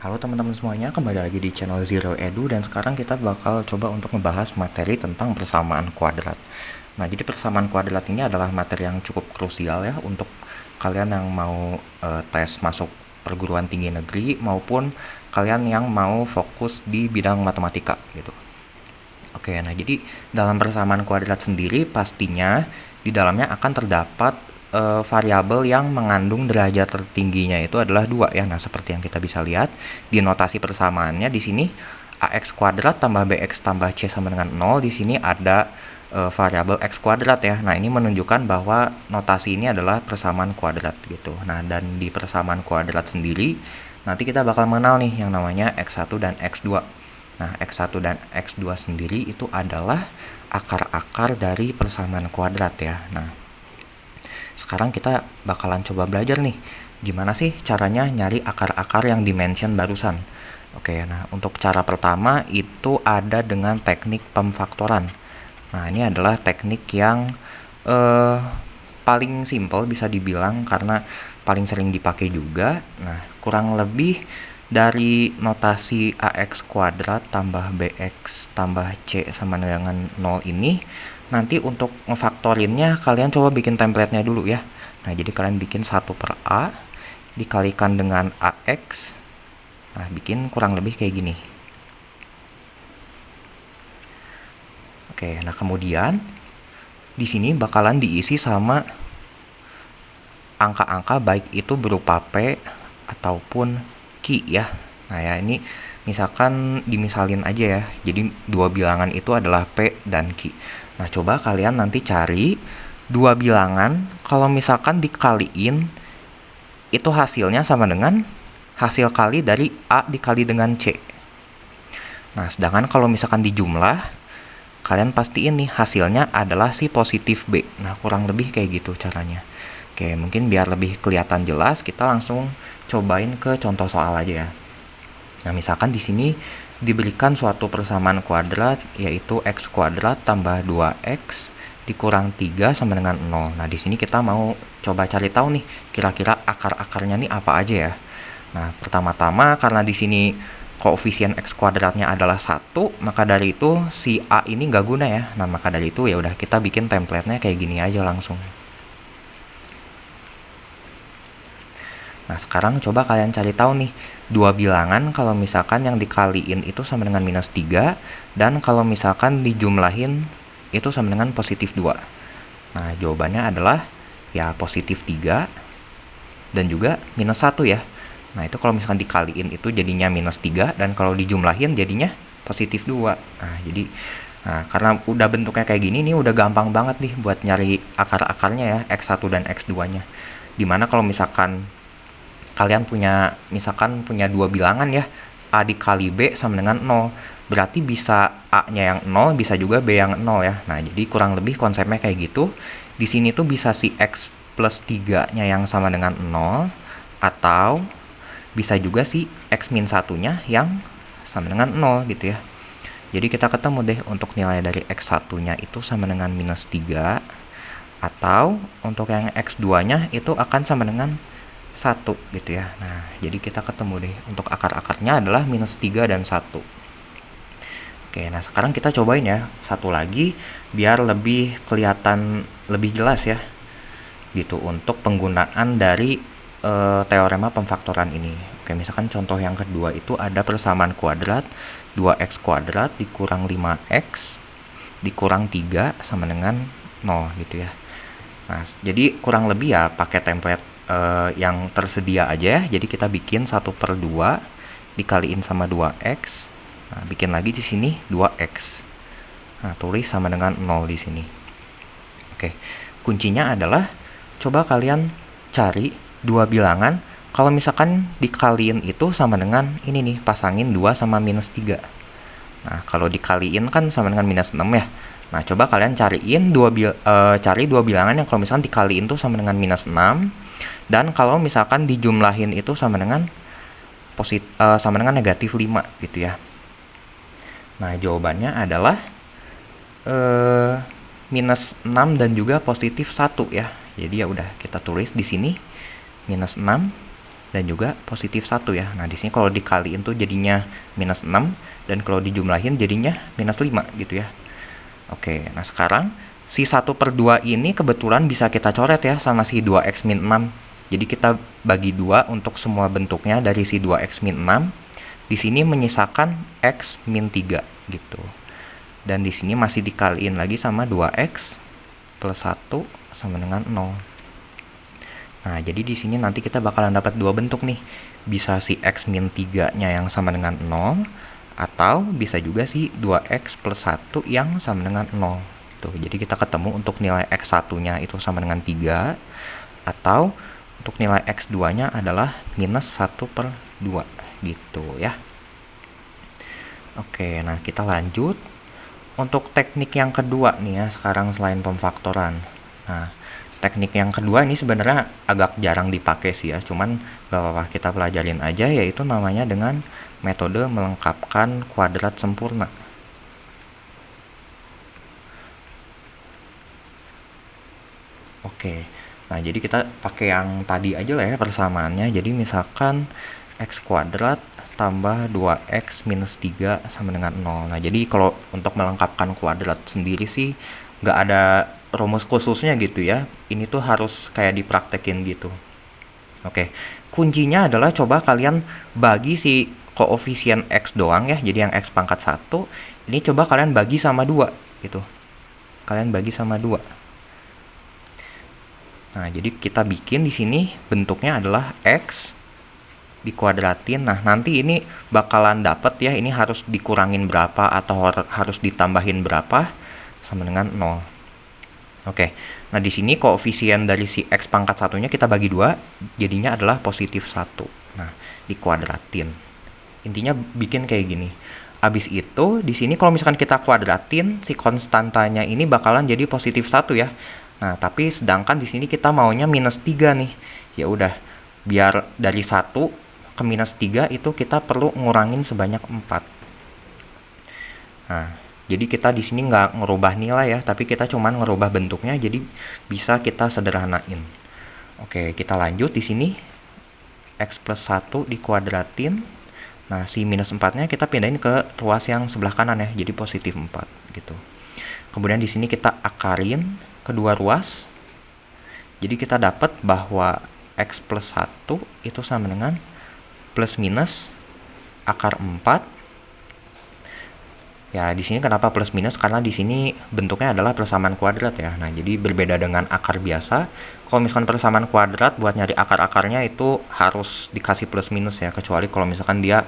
Halo teman-teman semuanya, kembali lagi di channel Zero Edu dan sekarang kita bakal coba untuk membahas materi tentang persamaan kuadrat. Nah, jadi persamaan kuadrat ini adalah materi yang cukup krusial ya untuk kalian yang mau tes masuk perguruan tinggi negeri maupun kalian yang mau fokus di bidang matematika gitu. Oke, nah jadi dalam persamaan kuadrat sendiri pastinya di dalamnya akan terdapat variabel yang mengandung derajat tertingginya itu adalah 2 ya. Nah, seperti yang kita bisa lihat di notasi persamaannya di sini ax kuadrat tambah bx tambah c sama dengan 0. Di sini ada variabel x kuadrat ya. Nah, ini menunjukkan bahwa notasi ini adalah persamaan kuadrat gitu. Nah, dan di persamaan kuadrat sendiri nanti kita bakal mengenal nih yang namanya x1 dan x2. Nah, x1 dan x2 sendiri itu adalah akar-akar dari persamaan kuadrat ya. Nah, sekarang kita bakalan coba belajar nih, gimana sih caranya nyari akar-akar yang dimension barusan. Oke, nah untuk cara pertama itu ada dengan teknik pemfaktoran. Nah, ini adalah teknik yang paling simple bisa dibilang karena paling sering dipakai juga. Nah, kurang lebih dari notasi ax kuadrat tambah bx tambah c sama dengan 0 ini, nanti untuk ngefaktorinnya kalian coba bikin template-nya dulu ya. Nah, jadi kalian bikin 1 per a dikalikan dengan ax. Nah, bikin kurang lebih kayak gini. Oke, nah kemudian di sini bakalan diisi sama angka-angka baik itu berupa p ataupun Q ya. Nah, ya ini misalkan dimisalin aja ya. Jadi dua bilangan itu adalah P dan Q. Nah, coba kalian nanti cari dua bilangan kalau misalkan dikaliin itu hasilnya sama dengan hasil kali dari A dikali dengan C. Nah, sedangkan kalau misalkan dijumlah, kalian pastiin nih hasilnya adalah si positif B. Nah, kurang lebih kayak gitu caranya. Oke, mungkin biar lebih kelihatan jelas, kita langsung cobain ke contoh soal aja ya. Nah, misalkan di sini diberikan suatu persamaan kuadrat yaitu x kuadrat tambah 2x dikurang 3 sama dengan 0. Nah, di sini kita mau coba cari tahu nih kira-kira akar-akarnya nih apa aja ya. Nah, pertama-tama karena di sini koefisien x kuadratnya adalah 1, maka dari itu si a ini nggak guna ya. Nah, maka dari itu ya udah kita bikin template-nya kayak gini aja langsung. Nah, sekarang coba kalian cari tahu nih, dua bilangan kalau misalkan yang dikaliin itu sama dengan minus 3, dan kalau misalkan dijumlahin itu sama dengan positif 2. Nah, jawabannya adalah ya positif 3 dan juga minus 1 ya. Nah, itu kalau misalkan dikaliin itu jadinya minus 3, dan kalau dijumlahin jadinya positif 2. Nah, karena udah bentuknya kayak gini nih, udah gampang banget nih buat nyari akar-akarnya ya, x1 dan x2-nya. Dimana kalau misalkan kalian punya dua bilangan ya, A dikali B sama dengan 0. Berarti bisa A-nya yang 0, bisa juga B yang 0 ya. Nah, jadi kurang lebih konsepnya kayak gitu. Di sini tuh bisa si X plus 3-nya yang sama dengan 0, atau bisa juga si X min 1-nya yang sama dengan 0 gitu ya. Jadi kita ketemu deh untuk nilai dari X1-nya itu sama dengan minus 3, atau untuk yang X2-nya itu akan sama dengan 1 gitu ya. Nah, jadi kita ketemu deh untuk akar-akarnya adalah minus 3 dan 1. Oke, nah sekarang kita cobain ya satu lagi biar lebih kelihatan lebih jelas ya gitu untuk penggunaan dari teorema pemfaktoran ini. Oke, misalkan contoh yang kedua itu ada persamaan kuadrat 2x kuadrat dikurang 5x dikurang 3 sama dengan 0 gitu ya. Nah, jadi kurang lebih ya pakai template yang tersedia aja ya. Jadi kita bikin 1 per 2 dikaliin sama 2x. Nah, bikin lagi di sini 2x. Nah, tulis sama dengan 0 di sini. Oke, kuncinya adalah coba kalian cari dua bilangan kalau misalkan dikaliin itu sama dengan ini nih, pasangin 2 sama minus 3. Nah, kalau dikaliin kan sama dengan minus 6 ya. Nah, coba kalian cari dua bilangan yang kalau misalkan dikaliin tuh sama dengan minus 6, dan kalau misalkan dijumlahin itu sama dengan negatif 5 gitu ya. Nah, jawabannya adalah minus 6 dan juga positif 1 ya. Jadi ya udah kita tulis di sini minus 6 dan juga positif 1 ya. Nah, di sini kalau dikaliin tuh jadinya minus 6, dan kalau dijumlahin jadinya minus 5 gitu ya. Oke, nah sekarang si 1/2 ini kebetulan bisa kita coret ya sama si 2x min 6. Jadi kita bagi 2 untuk semua bentuknya dari si 2x min 6. Di sini menyisakan x min 3 gitu. Dan di sini masih dikaliin lagi sama 2x plus 1 sama dengan 0. Nah, jadi di sini nanti kita bakalan dapat dua bentuk nih. Bisa si x min 3-nya yang sama dengan 0, atau bisa juga si 2x plus 1 yang sama dengan 0. Tuh, jadi kita ketemu untuk nilai x1-nya itu sama dengan 3, atau untuk nilai x2-nya adalah minus 1/2 gitu ya. Oke, nah kita lanjut. Untuk teknik yang kedua nih ya, sekarang selain pemfaktoran. Nah, teknik yang kedua ini sebenarnya agak jarang dipakai sih ya, cuman gak apa-apa, kita pelajarin aja, yaitu namanya dengan metode melengkapkan kuadrat sempurna. Oke, nah jadi kita pakai yang tadi aja lah ya persamaannya. Jadi misalkan x kuadrat tambah 2x minus 3 sama dengan 0. Nah, jadi kalau untuk melengkapkan kuadrat sendiri sih nggak ada rumus khususnya gitu ya. Ini tuh harus kayak dipraktekin gitu. Oke, kuncinya adalah coba kalian bagi si koefisien x doang ya. Jadi yang x pangkat 1, ini coba kalian bagi sama 2 gitu. Kalian bagi sama 2. Nah, jadi kita bikin di sini bentuknya adalah x dikuadratin. Nah, nanti ini bakalan dapet ya, ini harus dikurangin berapa atau harus ditambahin berapa sama dengan 0. Oke. Nah, di sini koefisien dari si x pangkat 1-nya kita bagi 2, jadinya adalah positif 1. Nah, dikuadratin. Intinya bikin kayak gini. Habis itu di sini kalau misalkan kita kuadratin, si konstantanya ini bakalan jadi positif 1 ya. Nah, tapi sedangkan di sini kita maunya minus 3 nih. Ya udah, biar dari 1 ke minus 3 itu kita perlu ngurangin sebanyak 4. Nah, jadi kita di sini nggak ngerubah nilai ya, tapi kita cuman ngerubah bentuknya, jadi bisa kita sederhanain. Oke, kita lanjut di sini. X plus 1 dikuadratin. Nah, si minus 4-nya kita pindahin ke ruas yang sebelah kanan ya, jadi positif 4 gitu. Kemudian di sini kita akarin kedua ruas. Jadi kita dapat bahwa x plus 1 itu sama dengan plus minus akar 4. Ya, di sini kenapa plus minus? Karena di sini bentuknya adalah persamaan kuadrat ya. Nah, jadi berbeda dengan akar biasa. Kalau misalkan persamaan kuadrat buat nyari akar-akarnya itu harus dikasih plus minus ya, kecuali kalau misalkan dia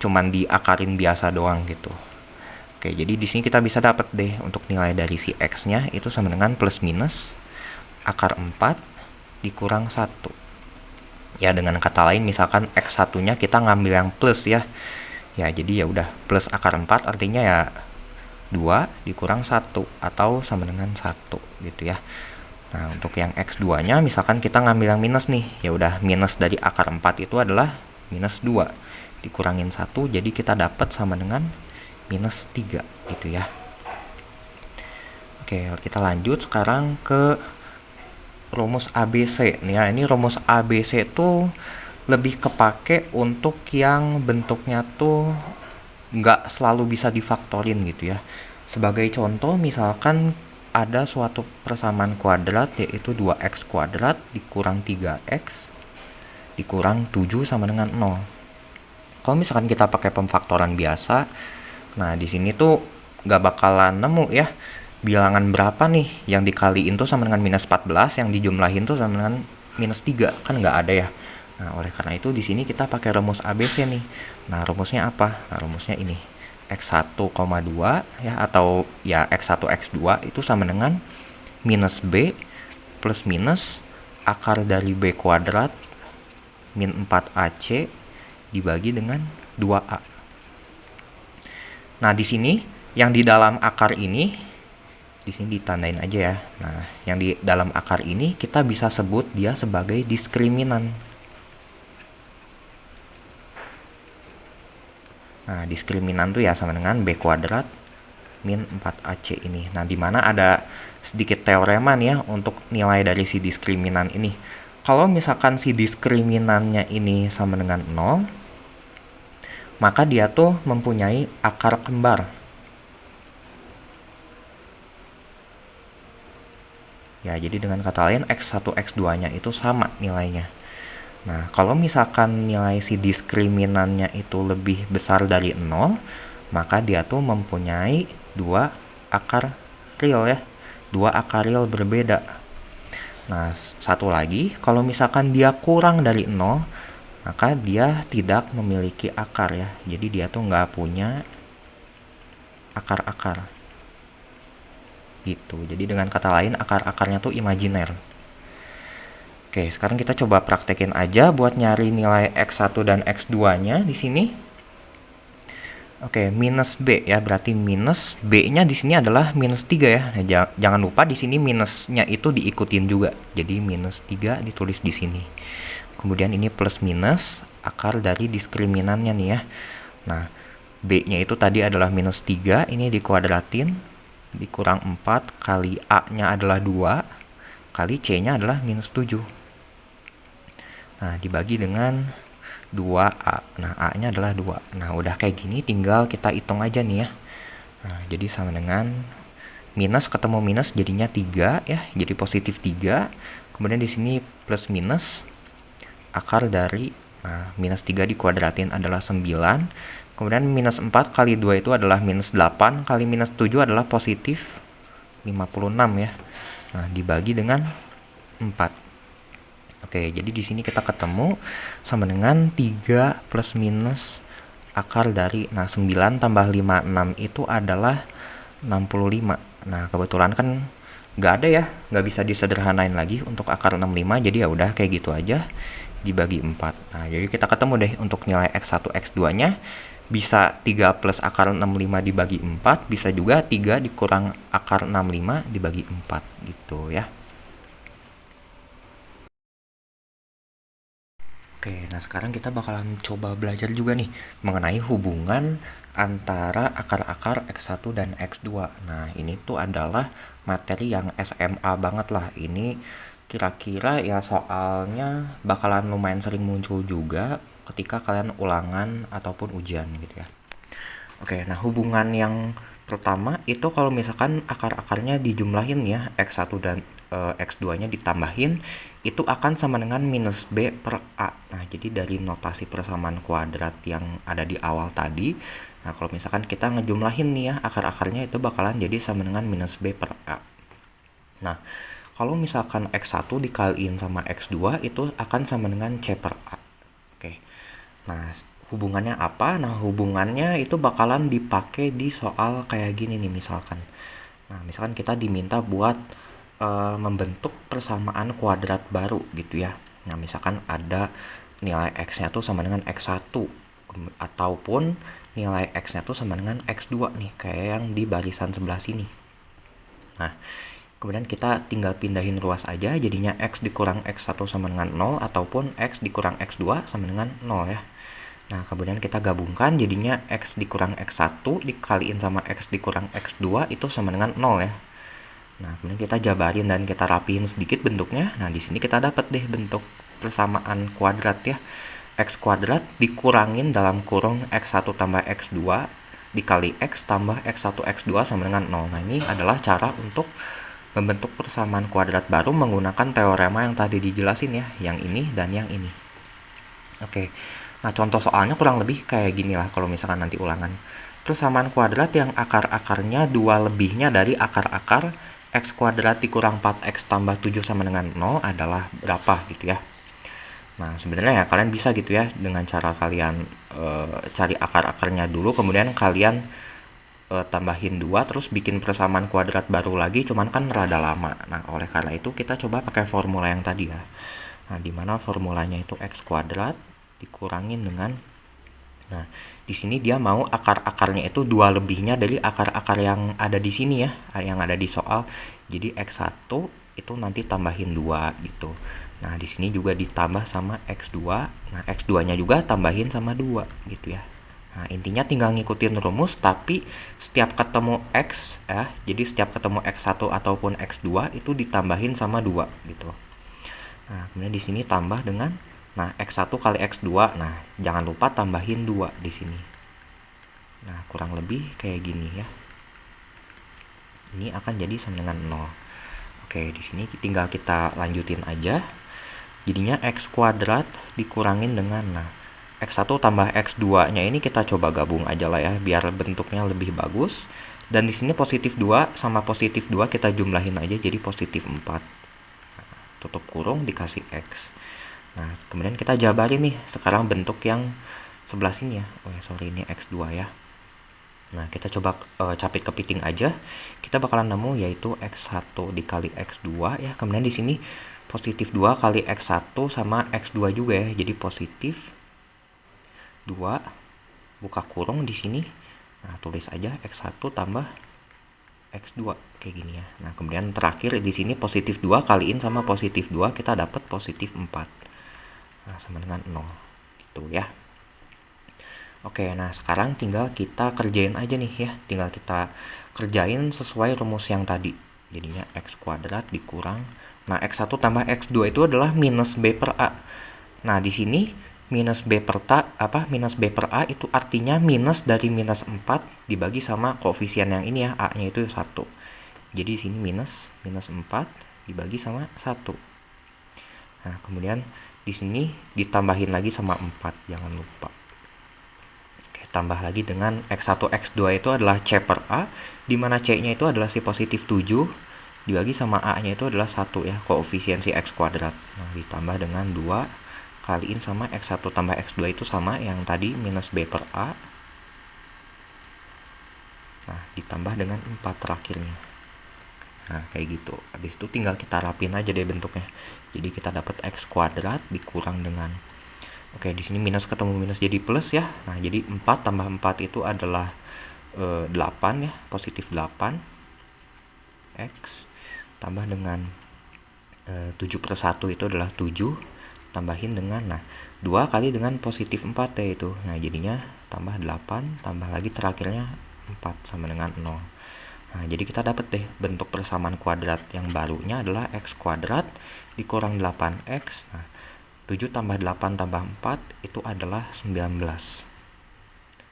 cuman diakarin biasa doang gitu. Oke, jadi di sini kita bisa dapat deh untuk nilai dari si x-nya itu sama dengan plus minus akar 4 dikurang 1. Ya, dengan kata lain misalkan x1-nya kita ngambil yang plus ya. Ya, jadi ya udah plus akar 4 artinya ya 2 dikurang 1 atau sama dengan 1 gitu ya. Nah, untuk yang x2-nya misalkan kita ngambil yang minus nih. Ya udah, minus dari akar 4 itu adalah minus 2 dikurangin 1, jadi kita dapat sama dengan minus 3 gitu ya. Oke, kita lanjut sekarang ke rumus ABC nih ya. Ini rumus ABC tuh lebih kepake untuk yang bentuknya tuh nggak selalu bisa difaktorin gitu ya. Sebagai contoh, misalkan ada suatu persamaan kuadrat yaitu 2x kuadrat dikurang 3x dikurang 7 sama dengan 0. Kalau misalkan kita pakai pemfaktoran biasa, nah di sini tuh nggak bakalan nemu ya bilangan berapa nih yang dikaliin tuh sama dengan minus 14, yang dijumlahin tuh sama dengan minus 3, kan nggak ada ya. Nah, oleh karena itu di sini kita pakai rumus ABC nih. Nah, rumusnya apa? Nah, rumusnya ini. X1, 2 ya, atau ya X1 X2 itu sama dengan minus B plus minus akar dari B kuadrat min 4AC dibagi dengan 2A. Nah, di sini yang di dalam akar ini di sini ditandain aja ya. Nah, yang di dalam akar ini kita bisa sebut dia sebagai diskriminan. Nah, diskriminan tuh ya sama dengan B kuadrat min 4AC ini. Nah, di mana ada sedikit teorema nih ya untuk nilai dari si diskriminan ini. kalau misalkan si diskriminannya ini sama dengan 0, maka dia tuh mempunyai akar kembar. Ya, jadi dengan kata lain X1, X2-nya itu sama nilainya. Nah, kalau misalkan nilai si diskriminannya itu lebih besar dari 0, maka dia tuh mempunyai dua akar real ya. Dua akar real berbeda. Nah, satu lagi, kalau misalkan dia kurang dari 0, maka dia tidak memiliki akar ya. Jadi dia tuh nggak punya akar-akar. Gitu. Jadi dengan kata lain akar-akarnya tuh imajiner. Oke, sekarang kita coba praktekin aja buat nyari nilai X1 dan X2-nya di sini. Oke, minus B ya, berarti minus B-nya di sini adalah minus 3 ya. Nah, jangan lupa di sini minusnya itu diikutin juga. Jadi minus 3 ditulis di sini. Kemudian ini plus minus akar dari diskriminannya nih ya. Nah, B-nya itu tadi adalah minus 3, ini dikuadratin, dikurang 4, kali A-nya adalah 2, kali C-nya adalah minus 7. Nah, dibagi dengan 2A. Nah, A-nya adalah 2. Nah, udah kayak gini tinggal kita hitung aja nih ya. Nah, jadi sama dengan minus ketemu minus jadinya 3 ya, jadi positif 3. Kemudian di sini plus minus akar dari minus 3 dikuadratin adalah 9. Kemudian minus 4 kali 2 itu adalah minus 8, kali minus 7 adalah positif 56 ya. Nah, dibagi dengan 4. Oke, jadi di sini kita ketemu sama dengan 3 plus minus akar dari 9 tambah 56 itu adalah 65. Nah, kebetulan kan nggak ada ya, nggak bisa disederhanain lagi untuk akar 65, jadi ya udah kayak gitu aja dibagi 4. Nah, jadi kita ketemu deh untuk nilai X1, X2-nya bisa 3 plus akar 65 dibagi 4, bisa juga 3 dikurang akar 65 dibagi 4 gitu ya. Oke, nah sekarang kita bakalan coba belajar juga nih mengenai hubungan antara akar-akar X1 dan X2. Nah, ini tuh adalah materi yang SMA banget lah. Ini kira-kira ya soalnya bakalan lumayan sering muncul juga ketika kalian ulangan ataupun ujian gitu ya. Oke, nah hubungan yang pertama itu kalau misalkan akar-akarnya dijumlahin ya, X1 dan X2-nya ditambahin, itu akan sama dengan minus B per A. Nah, jadi dari notasi persamaan kuadrat yang ada di awal tadi, nah kalau misalkan kita ngejumlahin nih ya, akar-akarnya itu bakalan jadi sama dengan minus B per A. Nah, kalau misalkan X1 dikaliin sama X2, itu akan sama dengan C per A. Oke, nah hubungannya apa? Nah, hubungannya itu bakalan dipakai di soal kayak gini nih misalkan. Nah, misalkan kita diminta buat membentuk persamaan kuadrat baru gitu ya. Nah, misalkan ada nilai X-nya tuh sama dengan X1 ataupun nilai X-nya tuh sama dengan X2 nih, kayak yang di barisan sebelah sini. Nah, kemudian kita tinggal pindahin ruas aja, jadinya X dikurang X1 sama dengan 0 ataupun X dikurang X2 sama dengan 0 ya. Nah, kemudian kita gabungkan jadinya X dikurang X1 dikaliin sama X dikurang X2 itu sama dengan 0 ya. Nah, kemudian kita jabarin dan kita rapihin sedikit bentuknya. Nah, di sini kita dapat deh bentuk persamaan kuadrat ya. X kuadrat dikurangin dalam kurung X1 tambah X2 dikali X tambah X1 X2 sama dengan 0. Nah, ini adalah cara untuk membentuk persamaan kuadrat baru menggunakan teorema yang tadi dijelasin ya, yang ini dan yang ini. Oke. Nah, contoh soalnya kurang lebih kayak gini lah kalau misalkan nanti ulangan. Persamaan kuadrat yang akar-akarnya 2 lebihnya dari akar-akar X kuadrat dikurang 4X tambah 7 sama dengan 0 adalah berapa gitu ya. Nah, sebenarnya ya kalian bisa gitu ya dengan cara kalian cari akar-akarnya dulu, kemudian kalian tambahin 2 terus bikin persamaan kuadrat baru lagi, cuman kan rada lama. Nah, oleh karena itu kita coba pakai formula yang tadi ya. Nah, dimana formulanya itu X kuadrat dikurangin dengan, nah di sini dia mau akar-akarnya itu 2 lebihnya dari akar-akar yang ada di sini ya, yang ada di soal. Jadi X1 itu nanti tambahin 2 gitu. Nah, di sini juga ditambah sama X2. Nah, X2-nya juga tambahin sama 2 gitu ya. Nah, intinya tinggal ngikutin rumus, tapi setiap ketemu X ya, jadi setiap ketemu X1 ataupun X2 itu ditambahin sama 2 gitu. Nah, kemudian di sini tambah dengan X1 kali X2. Nah, jangan lupa tambahin 2 di sini. Nah, kurang lebih kayak gini ya. Ini akan jadi sama dengan 0. Oke, di sini tinggal kita lanjutin aja. Jadinya X kuadrat dikurangin dengan X1 tambah X2-nya ini kita coba gabung aja lah ya, biar bentuknya lebih bagus. Dan di sini positif 2 sama positif 2 kita jumlahin aja jadi positif 4. Tutup kurung dikasih X. Nah, kemudian kita jabarin nih sekarang bentuk yang sebelah sini ya. Oh ya, sorry, ini X2 ya. Nah, kita coba capit kepiting aja. Kita bakalan nemu yaitu X1 dikali X2 ya. Kemudian di sini positif 2 kali X1 sama X2 juga ya. Jadi positif 2 buka kurung di sini. Nah, tulis aja X1 tambah X2 kayak gini ya. Nah, kemudian terakhir di sini positif 2 kaliin sama positif 2 kita dapat positif 4. Nah, sama dengan 0. Gitu ya. Oke, nah sekarang tinggal kita kerjain aja nih ya. Tinggal kita kerjain sesuai rumus yang tadi. Jadinya X kuadrat dikurang. Nah, X1 tambah X2 itu adalah minus B per A. Nah, di sini minus B per minus B per A itu artinya minus dari minus 4 dibagi sama koefisien yang ini ya, A-nya itu 1. Jadi di sini minus 4 dibagi sama 1. Nah, kemudian di sini ditambahin lagi sama 4, jangan lupa. Tambah lagi dengan X1 X2 itu adalah C per A, di mana C-nya itu adalah si positif 7 dibagi sama A-nya itu adalah 1 ya, koefisien si X kuadrat. Nah, ditambah dengan 2 kaliin sama X1 tambah X2 itu sama yang tadi minus B per A. Nah, ditambah dengan 4 terakhirnya. Nah, kayak gitu. Habis itu tinggal kita rapin aja deh bentuknya. Jadi kita dapat X kuadrat dikurang dengan, oke, di sini minus ketemu minus jadi plus ya. Nah, jadi 4 tambah 4 itu adalah 8 ya, positif 8. X tambah dengan 7 per 1 itu adalah 7. Tambahin dengan 2 kali dengan positif 4 ya itu. Nah, jadinya tambah 8, tambah lagi terakhirnya 4 sama dengan 0. Nah, jadi kita dapat deh bentuk persamaan kuadrat yang barunya adalah X kuadrat dikurang 8X. Nah, 7 tambah 8 tambah 4 itu adalah 19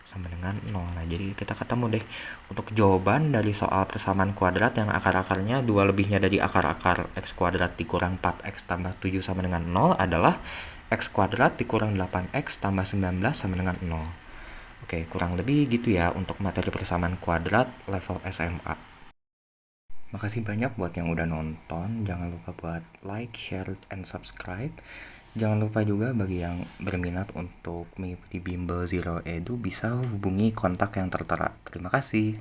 sama dengan 0. Nah, jadi kita ketemu deh untuk jawaban dari soal persamaan kuadrat yang akar-akarnya 2 lebihnya dari akar-akar X kuadrat dikurang 4X tambah 7 sama dengan 0 adalah X kuadrat dikurang 8X tambah 19 sama dengan 0. Oke, kurang lebih gitu ya untuk materi persamaan kuadrat level SMA. Makasih banyak buat yang udah nonton. Jangan lupa buat like, share, and subscribe. Jangan lupa juga bagi yang berminat untuk mengikuti bimbel Zero Edu bisa hubungi kontak yang tertera. Terima kasih.